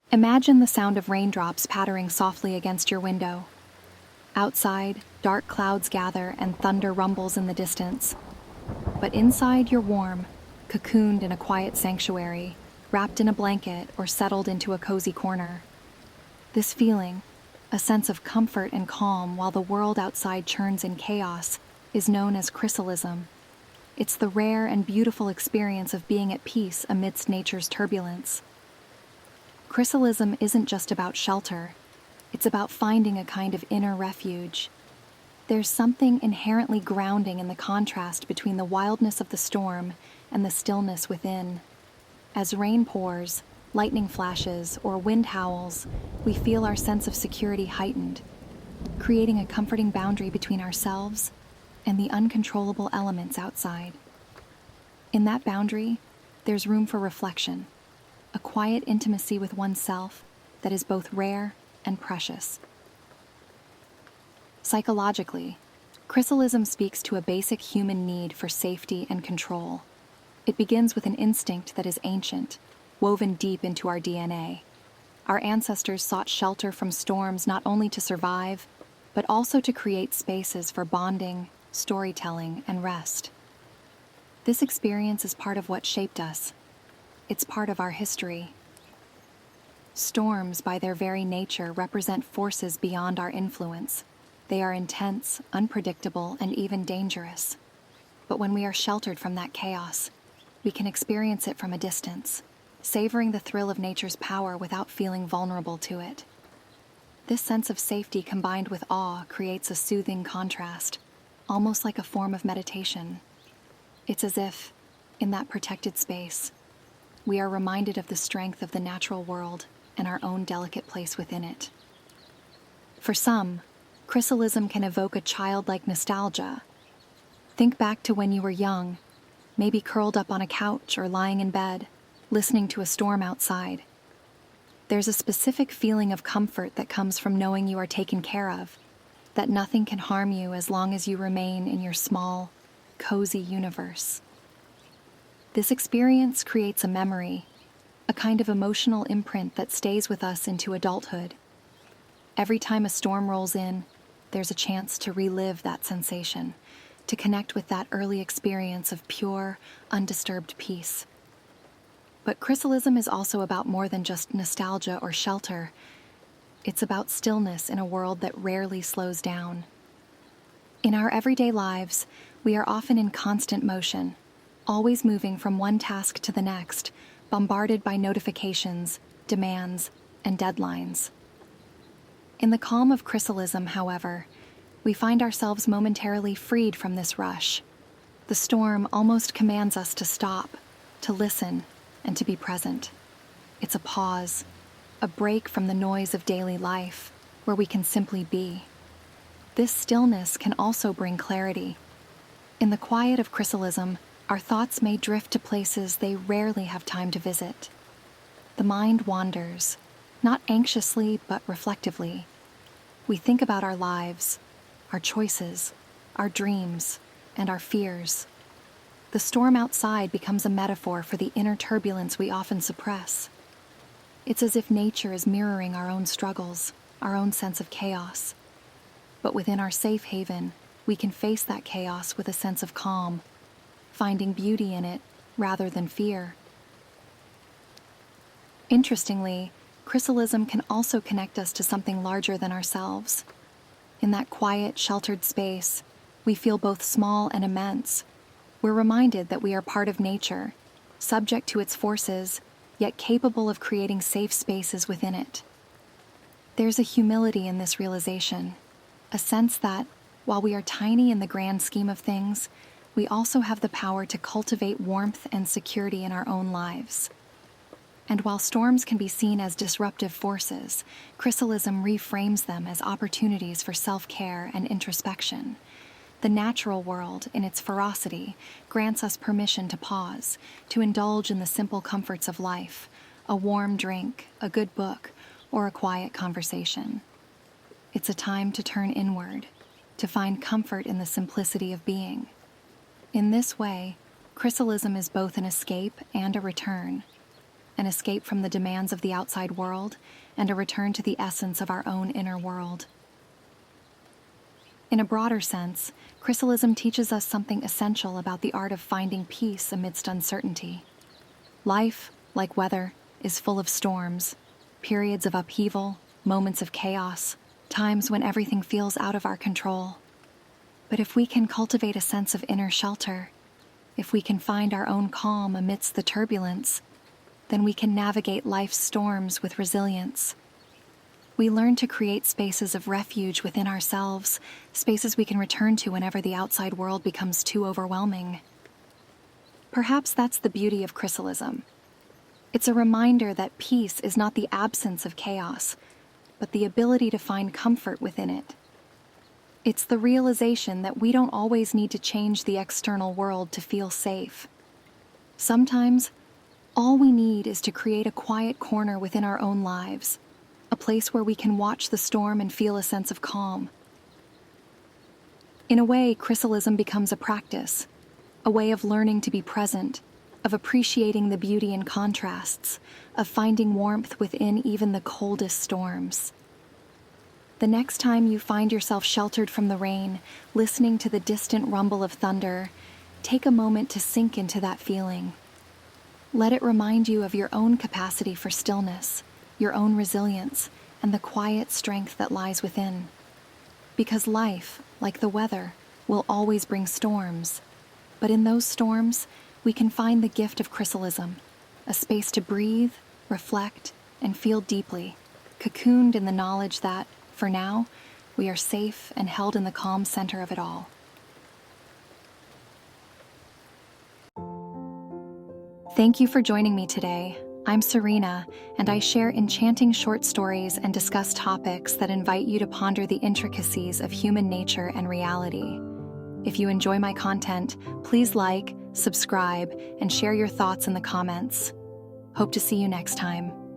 Imagine the sound of raindrops pattering softly against your window. Outside, dark clouds gather and thunder rumbles in the distance. But inside, you're warm, cocooned in a quiet sanctuary, wrapped in a blanket or settled into a cozy corner. This feeling, a sense of comfort and calm while the world outside churns in chaos, is known as chrysalism. It's the rare and beautiful experience of being at peace amidst nature's turbulence. Chrysalism isn't just about shelter, it's about finding a kind of inner refuge. There's something inherently grounding in the contrast between the wildness of the storm and the stillness within. As rain pours, lightning flashes, or wind howls, we feel our sense of security heightened, creating a comforting boundary between ourselves and the uncontrollable elements outside. In that boundary, there's room for reflection, a quiet intimacy with oneself that is both rare and precious. Psychologically, chrysalism speaks to a basic human need for safety and control. It begins with an instinct that is ancient, woven deep into our DNA. Our ancestors sought shelter from storms not only to survive, but also to create spaces for bonding, storytelling, and rest. This experience is part of what shaped us. It's part of our history. Storms, by their very nature, represent forces beyond our influence. They are intense, unpredictable, and even dangerous. But when we are sheltered from that chaos, we can experience it from a distance, savoring the thrill of nature's power without feeling vulnerable to it. This sense of safety combined with awe creates a soothing contrast, almost like a form of meditation. It's as if, in that protected space, we are reminded of the strength of the natural world and our own delicate place within it. For some, chrysalism can evoke a childlike nostalgia. Think back to when you were young, maybe curled up on a couch or lying in bed, listening to a storm outside. There's a specific feeling of comfort that comes from knowing you are taken care of, that nothing can harm you as long as you remain in your small, cozy universe. This experience creates a memory, a kind of emotional imprint that stays with us into adulthood. Every time a storm rolls in, there's a chance to relive that sensation, to connect with that early experience of pure, undisturbed peace. But chrysalism is also about more than just nostalgia or shelter. It's about stillness in a world that rarely slows down. In our everyday lives, we are often in constant motion, always moving from one task to the next, bombarded by notifications, demands, and deadlines. In the calm of chrysalism, however, we find ourselves momentarily freed from this rush. The storm almost commands us to stop, to listen, and to be present. It's a pause, a break from the noise of daily life, where we can simply be. This stillness can also bring clarity. In the quiet of chrysalism, our thoughts may drift to places they rarely have time to visit. The mind wanders, not anxiously but reflectively. We think about our lives, our choices, our dreams, and our fears. The storm outside becomes a metaphor for the inner turbulence we often suppress. It's as if nature is mirroring our own struggles, our own sense of chaos. But within our safe haven, we can face that chaos with a sense of calm, finding beauty in it rather than fear. Interestingly, chrysalism can also connect us to something larger than ourselves. In that quiet, sheltered space, we feel both small and immense. We're reminded that we are part of nature, subject to its forces, yet capable of creating safe spaces within it. There's a humility in this realization, a sense that, while we are tiny in the grand scheme of things, we also have the power to cultivate warmth and security in our own lives. And while storms can be seen as disruptive forces, chrysalism reframes them as opportunities for self-care and introspection. The natural world, in its ferocity, grants us permission to pause, to indulge in the simple comforts of life, a warm drink, a good book, or a quiet conversation. It's a time to turn inward, to find comfort in the simplicity of being. In this way, chrysalism is both an escape and a return, an escape from the demands of the outside world, and a return to the essence of our own inner world. In a broader sense, Chrysalism teaches us something essential about the art of finding peace amidst uncertainty. Life, like weather, is full of storms, periods of upheaval, moments of chaos, times when everything feels out of our control. But if we can cultivate a sense of inner shelter, if we can find our own calm amidst the turbulence, then we can navigate life's storms with resilience. We learn to create spaces of refuge within ourselves, spaces we can return to whenever the outside world becomes too overwhelming. Perhaps that's the beauty of Chrysalism. It's a reminder that peace is not the absence of chaos, but the ability to find comfort within it. It's the realization that we don't always need to change the external world to feel safe. Sometimes, all we need is to create a quiet corner within our own lives, a place where we can watch the storm and feel a sense of calm. In a way, Chrysalism becomes a practice, a way of learning to be present, of appreciating the beauty in contrasts, of finding warmth within even the coldest storms. The next time you find yourself sheltered from the rain, listening to the distant rumble of thunder, take a moment to sink into that feeling. Let it remind you of your own capacity for stillness, your own resilience, and the quiet strength that lies within. Because life, like the weather, will always bring storms. But in those storms, we can find the gift of Chrysalism, a space to breathe, reflect, and feel deeply, cocooned in the knowledge that, for now, we are safe and held in the calm center of it all. Thank you for joining me today. I'm Serena, and I share enchanting short stories and discuss topics that invite you to ponder the intricacies of human nature and reality. If you enjoy my content, please like, subscribe, and share your thoughts in the comments. Hope to see you next time.